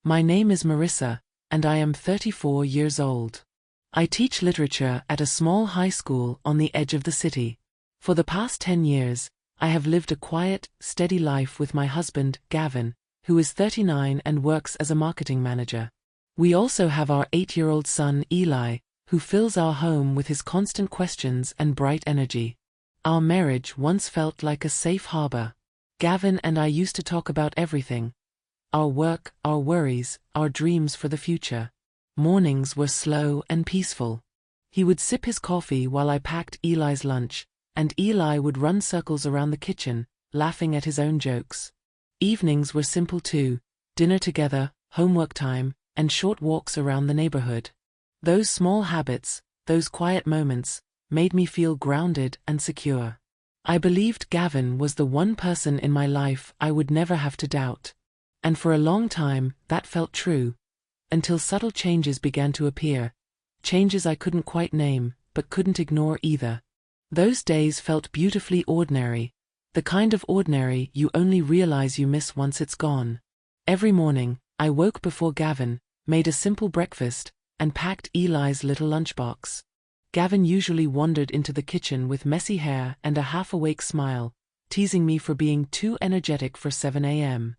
My name is Marissa, and I am 34 years old. I teach literature at a small high school on the edge of the city. For the past 10 years, I have lived a quiet, steady life with my husband, Gavin, who is 39 and works as a marketing manager. We also have our 8-year-old son, Eli, who fills our home with his constant questions and bright energy. Our marriage once felt like a safe harbor. Gavin and I used to talk about everything: our work, our worries, our dreams for the future. Mornings were slow and peaceful. He would sip his coffee while I packed Eli's lunch, and Eli would run circles around the kitchen, laughing at his own jokes. Evenings were simple too: dinner together, homework time, and short walks around the neighborhood. Those small habits, those quiet moments, made me feel grounded and secure. I believed Gavin was the one person in my life I would never have to doubt. And for a long time, that felt true, until subtle changes began to appear, changes I couldn't quite name, but couldn't ignore either. Those days felt beautifully ordinary, the kind of ordinary you only realize you miss once it's gone. Every morning, I woke before Gavin, made a simple breakfast, and packed Eli's little lunchbox. Gavin usually wandered into the kitchen with messy hair and a half-awake smile, teasing me for being too energetic for 7 a.m.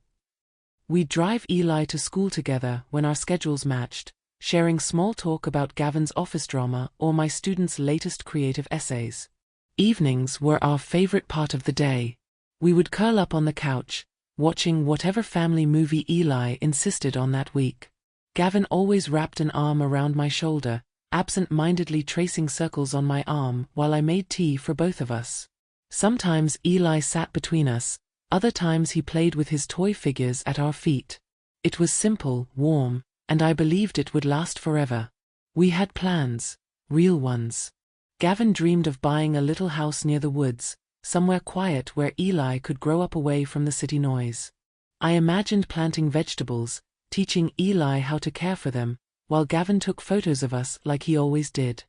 We'd drive Eli to school together when our schedules matched, sharing small talk about Gavin's office drama or my students' latest creative essays. Evenings were our favorite part of the day. We would curl up on the couch, watching whatever family movie Eli insisted on that week. Gavin always wrapped an arm around my shoulder, absent-mindedly tracing circles on my arm while I made tea for both of us. Sometimes Eli sat between us, other times he played with his toy figures at our feet. It was simple, warm, and I believed it would last forever. We had plans, real ones. Gavin dreamed of buying a little house near the woods, somewhere quiet where Eli could grow up away from the city noise. I imagined planting vegetables, teaching Eli how to care for them, while Gavin took photos of us like he always did.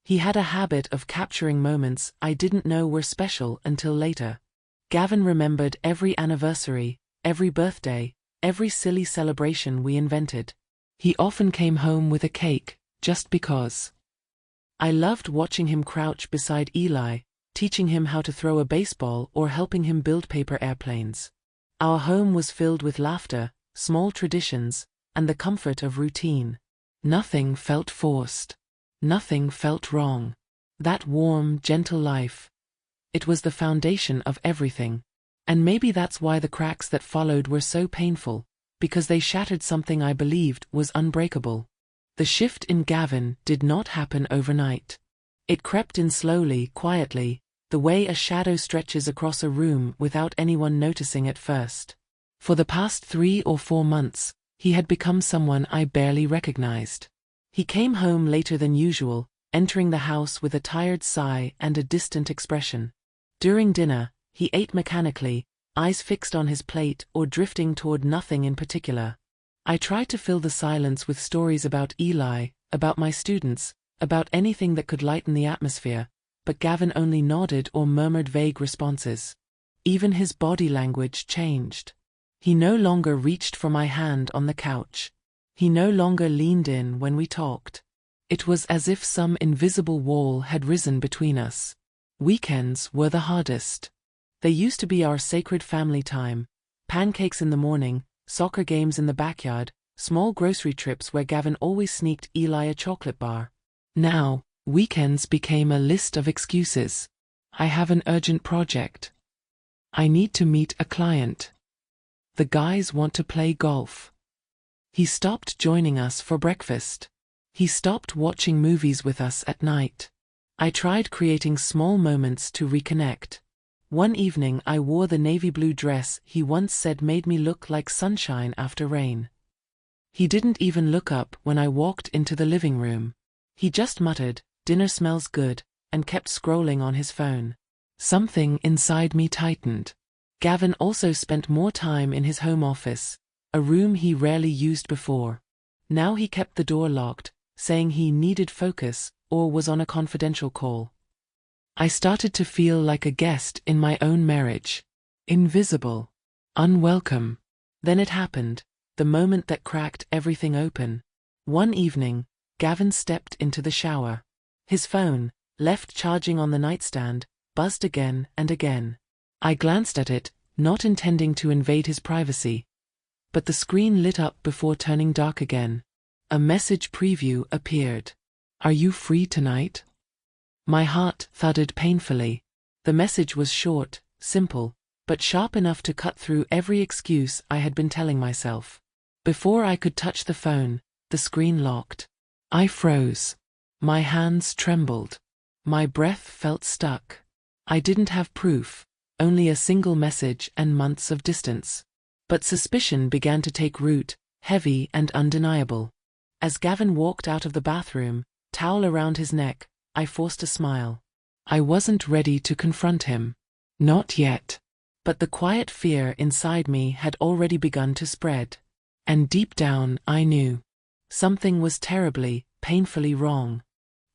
He had a habit of capturing moments I didn't know were special until later. Gavin remembered every anniversary, every birthday, every silly celebration we invented. He often came home with a cake, just because. I loved watching him crouch beside Eli, teaching him how to throw a baseball or helping him build paper airplanes. Our home was filled with laughter, small traditions, and the comfort of routine. Nothing felt forced. Nothing felt wrong. That warm, gentle life. It was the foundation of everything. And maybe that's why the cracks that followed were so painful, because they shattered something I believed was unbreakable. The shift in Gavin did not happen overnight. It crept in slowly, quietly, the way a shadow stretches across a room without anyone noticing at first. For the past 3 or 4 months, he had become someone I barely recognized. He came home later than usual, entering the house with a tired sigh and a distant expression. During dinner, he ate mechanically, eyes fixed on his plate or drifting toward nothing in particular. I tried to fill the silence with stories about Eli, about my students, about anything that could lighten the atmosphere, but Gavin only nodded or murmured vague responses. Even his body language changed. He no longer reached for my hand on the couch. He no longer leaned in when we talked. It was as if some invisible wall had risen between us. Weekends were the hardest. They used to be our sacred family time: pancakes in the morning, soccer games in the backyard, small grocery trips where Gavin always sneaked Eli a chocolate bar. Now, weekends became a list of excuses. I have an urgent project. I need to meet a client. The guys want to play golf. He stopped joining us for breakfast. He stopped watching movies with us at night. I tried creating small moments to reconnect. One evening I wore the navy blue dress he once said made me look like sunshine after rain. He didn't even look up when I walked into the living room. He just muttered, "Dinner smells good," and kept scrolling on his phone. Something inside me tightened. Gavin also spent more time in his home office, a room he rarely used before. Now he kept the door locked, saying he needed focus or was on a confidential call. I started to feel like a guest in my own marriage. Invisible. Unwelcome. Then it happened. the moment that cracked everything open. One evening, Gavin stepped into the shower. His phone, left charging on the nightstand, buzzed again and again. I glanced at it, not intending to invade his privacy. But the screen lit up before turning dark again. A message preview appeared. "Are you free tonight?" My heart thudded painfully. The message was short, simple, but sharp enough to cut through every excuse I had been telling myself. Before I could touch the phone, the screen locked. I froze. My hands trembled. My breath felt stuck. I didn't have proof, only a single message and months of distance. But suspicion began to take root, heavy and undeniable. As Gavin walked out of the bathroom, towel around his neck, I forced a smile. I wasn't ready to confront him. Not yet. But the quiet fear inside me had already begun to spread. And deep down, I knew. Something was terribly, painfully wrong.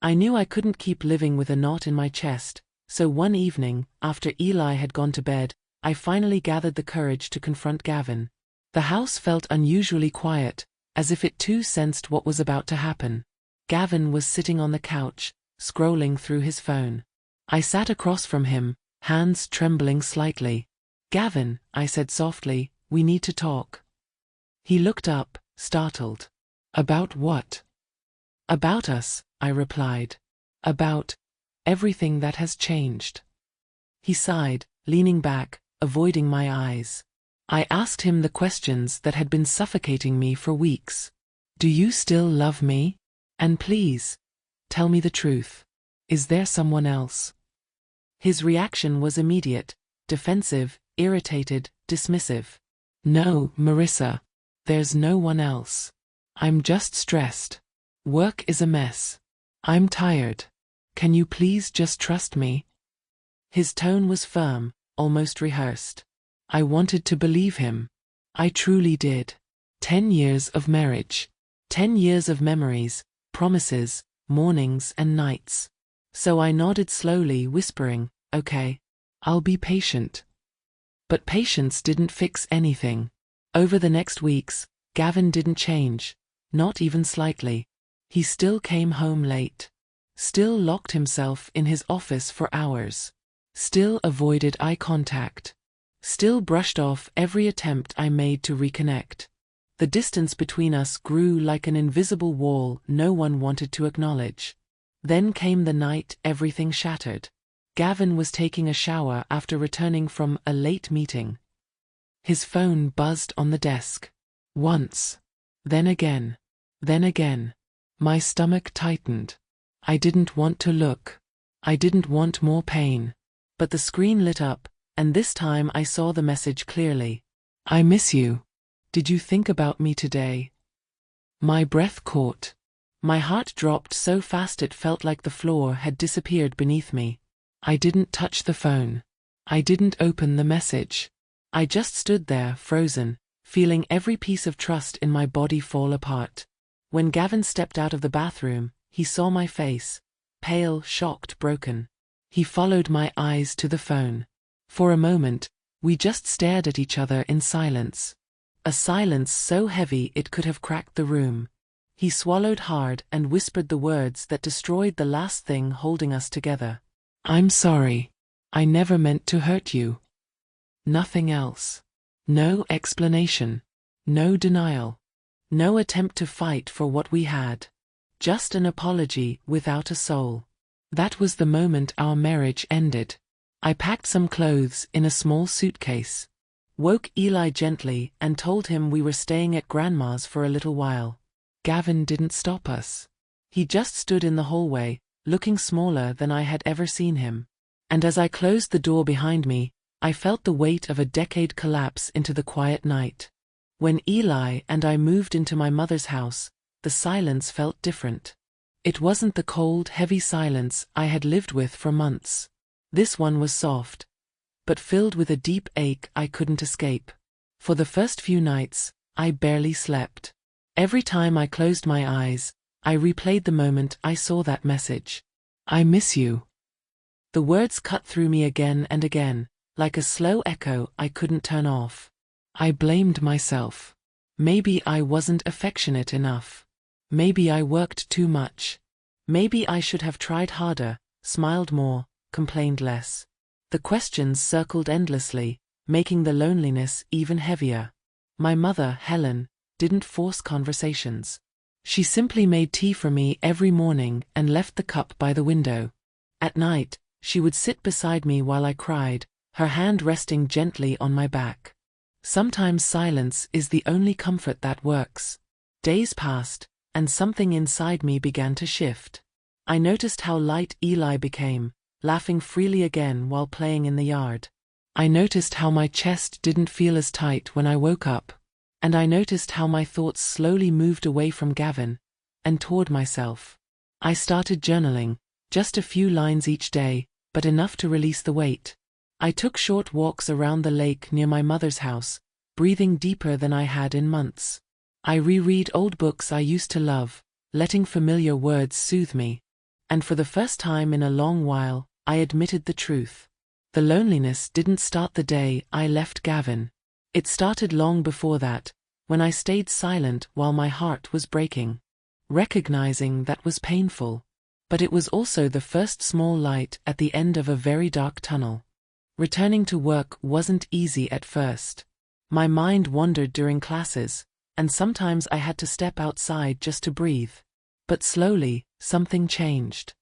I knew I couldn't keep living with a knot in my chest, so one evening, after Eli had gone to bed, I finally gathered the courage to confront Gavin. The house felt unusually quiet, as if it too sensed what was about to happen. Gavin was sitting on the couch, scrolling through his phone. I sat across from him, hands trembling slightly. "Gavin," I said softly, "we need to talk." He looked up, startled. "About what?" "About us," I replied. "About everything that has changed." He sighed, leaning back, avoiding my eyes. I asked him the questions that had been suffocating me for weeks. "Do you still love me? And please, tell me the truth. Is there someone else?" His reaction was immediate, defensive, irritated, dismissive. "No, Marissa. There's no one else. I'm just stressed. Work is a mess. I'm tired. Can you please just trust me?" His tone was firm, almost rehearsed. I wanted to believe him. I truly did. 10 years of marriage. 10 years of memories, promises, mornings and nights. So I nodded slowly, whispering, "Okay. I'll be patient." But patience didn't fix anything. Over the next weeks, Gavin didn't change, not even slightly. He still came home late. Still locked himself in his office for hours. Still avoided eye contact. Still brushed off every attempt I made to reconnect. The distance between us grew like an invisible wall no one wanted to acknowledge. Then came the night everything shattered. Gavin was taking a shower after returning from a late meeting. His phone buzzed on the desk. Once. Then again. Then again. My stomach tightened. I didn't want to look. I didn't want more pain. But the screen lit up, and this time I saw the message clearly. "I miss you. Did you think about me today?" My breath caught. My heart dropped so fast it felt like the floor had disappeared beneath me. I didn't touch the phone. I didn't open the message. I just stood there, frozen, feeling every piece of trust in my body fall apart. When Gavin stepped out of the bathroom, he saw my face. Pale, shocked, broken. He followed my eyes to the phone. For a moment, we just stared at each other in silence. A silence so heavy it could have cracked the room. He swallowed hard and whispered the words that destroyed the last thing holding us together. "I'm sorry. I never meant to hurt you." Nothing else. No explanation. No denial. No attempt to fight for what we had. Just an apology without a soul. That was the moment our marriage ended. I packed some clothes in a small suitcase. Woke Eli gently and told him we were staying at Grandma's for a little while. Gavin didn't stop us. He just stood in the hallway, looking smaller than I had ever seen him. And as I closed the door behind me, I felt the weight of a decade collapse into the quiet night. When Eli and I moved into my mother's house, the silence felt different. It wasn't the cold, heavy silence I had lived with for months. This one was soft, but filled with a deep ache I couldn't escape. For the first few nights, I barely slept. Every time I closed my eyes, I replayed the moment I saw that message. "I miss you." The words cut through me again and again, like a slow echo I couldn't turn off. I blamed myself. Maybe I wasn't affectionate enough. Maybe I worked too much. Maybe I should have tried harder, smiled more, complained less. The questions circled endlessly, making the loneliness even heavier. My mother, Helen, didn't force conversations. She simply made tea for me every morning and left the cup by the window. At night, she would sit beside me while I cried, her hand resting gently on my back. Sometimes silence is the only comfort that works. Days passed, and something inside me began to shift. I noticed how light Eli became, laughing freely again while playing in the yard. I noticed how my chest didn't feel as tight when I woke up. And I noticed how my thoughts slowly moved away from Gavin and toward myself. I started journaling, just a few lines each day, but enough to release the weight. I took short walks around the lake near my mother's house, breathing deeper than I had in months. I reread old books I used to love, letting familiar words soothe me. And for the first time in a long while, I admitted the truth. The loneliness didn't start the day I left Gavin. It started long before that, when I stayed silent while my heart was breaking. Recognizing that was painful. But it was also the first small light at the end of a very dark tunnel. Returning to work wasn't easy at first. My mind wandered during classes, and sometimes I had to step outside just to breathe. But slowly, something changed.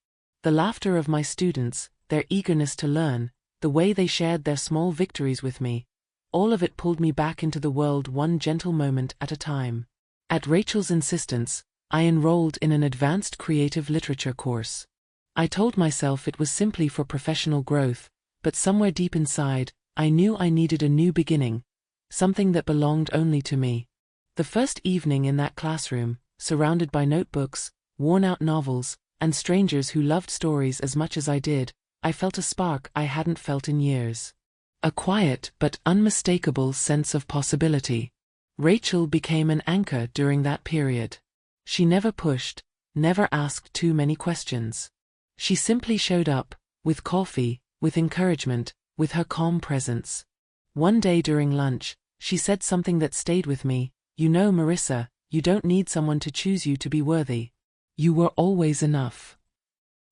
The laughter of my students, their eagerness to learn, the way they shared their small victories with me, all of it pulled me back into the world one gentle moment at a time. At Rachel's insistence, I enrolled in an advanced creative literature course. I told myself it was simply for professional growth, but somewhere deep inside, I knew I needed a new beginning, something that belonged only to me. The first evening in that classroom, surrounded by notebooks, worn-out novels, and strangers who loved stories as much as I did, I felt a spark I hadn't felt in years. A quiet but unmistakable sense of possibility. Rachel became an anchor during that period. She never pushed, never asked too many questions. She simply showed up, with coffee, with encouragement, with her calm presence. One day during lunch, she said something that stayed with me. "You know, Marissa, you don't need someone to choose you to be worthy. You were always enough."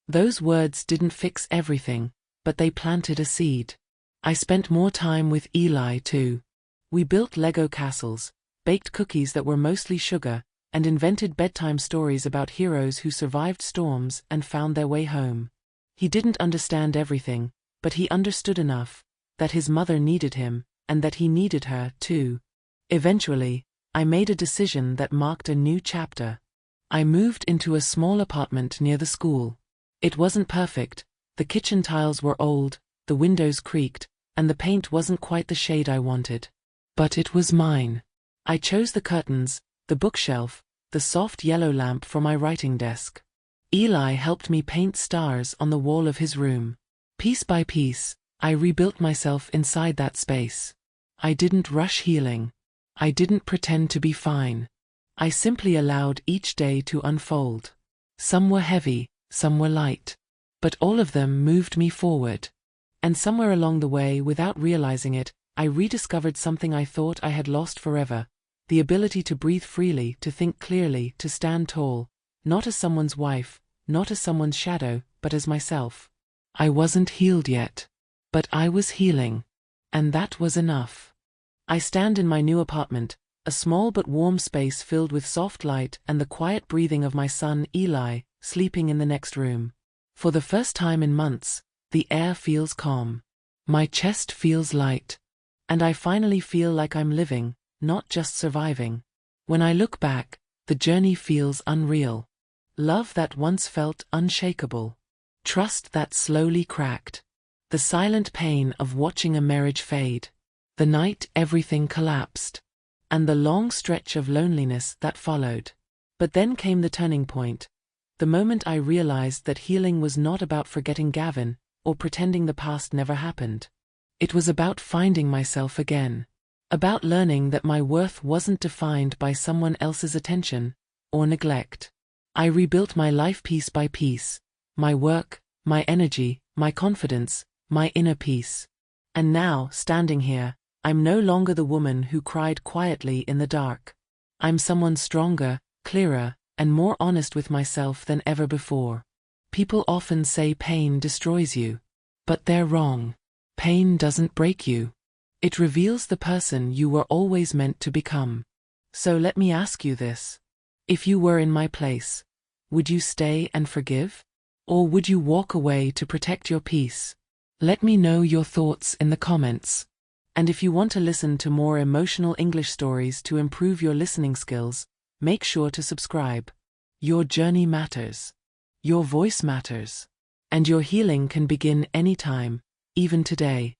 Those words didn't fix everything, but they planted a seed. I spent more time with Eli too. We built Lego castles, baked cookies that were mostly sugar, and invented bedtime stories about heroes who survived storms and found their way home. He didn't understand everything, but he understood enough, that his mother needed him, and that he needed her too. Eventually, I made a decision that marked a new chapter. I moved into a small apartment near the school. It wasn't perfect, the kitchen tiles were old, the windows creaked, and the paint wasn't quite the shade I wanted. But it was mine. I chose the curtains, the bookshelf, the soft yellow lamp for my writing desk. Eli helped me paint stars on the wall of his room. Piece by piece, I rebuilt myself inside that space. I didn't rush healing. I didn't pretend to be fine. I simply allowed each day to unfold. Some were heavy, some were light. But all of them moved me forward. And somewhere along the way, without realizing it, I rediscovered something I thought I had lost forever. The ability to breathe freely, to think clearly, to stand tall, not as someone's wife, not as someone's shadow, but as myself. I wasn't healed yet. But I was healing. And that was enough. I stand in my new apartment, a small but warm space filled with soft light and the quiet breathing of my son Eli, sleeping in the next room. For the first time in months, the air feels calm. My chest feels light. And I finally feel like I'm living, not just surviving. When I look back, the journey feels unreal. Love that once felt unshakable. Trust that slowly cracked. The silent pain of watching a marriage fade. The night everything collapsed. And the long stretch of loneliness that followed. But then came the turning point. The moment I realized that healing was not about forgetting Gavin, or pretending the past never happened. It was about finding myself again. About learning that my worth wasn't defined by someone else's attention, or neglect. I rebuilt my life piece by piece. My work, my energy, my confidence, my inner peace. And now, standing here, I'm no longer the woman who cried quietly in the dark. I'm someone stronger, clearer, and more honest with myself than ever before. People often say pain destroys you. But they're wrong. Pain doesn't break you. It reveals the person you were always meant to become. So let me ask you this. If you were in my place, would you stay and forgive? Or would you walk away to protect your peace? Let me know your thoughts in the comments. And if you want to listen to more emotional English stories to improve your listening skills, make sure to subscribe. Your journey matters. Your voice matters. And your healing can begin anytime, even today.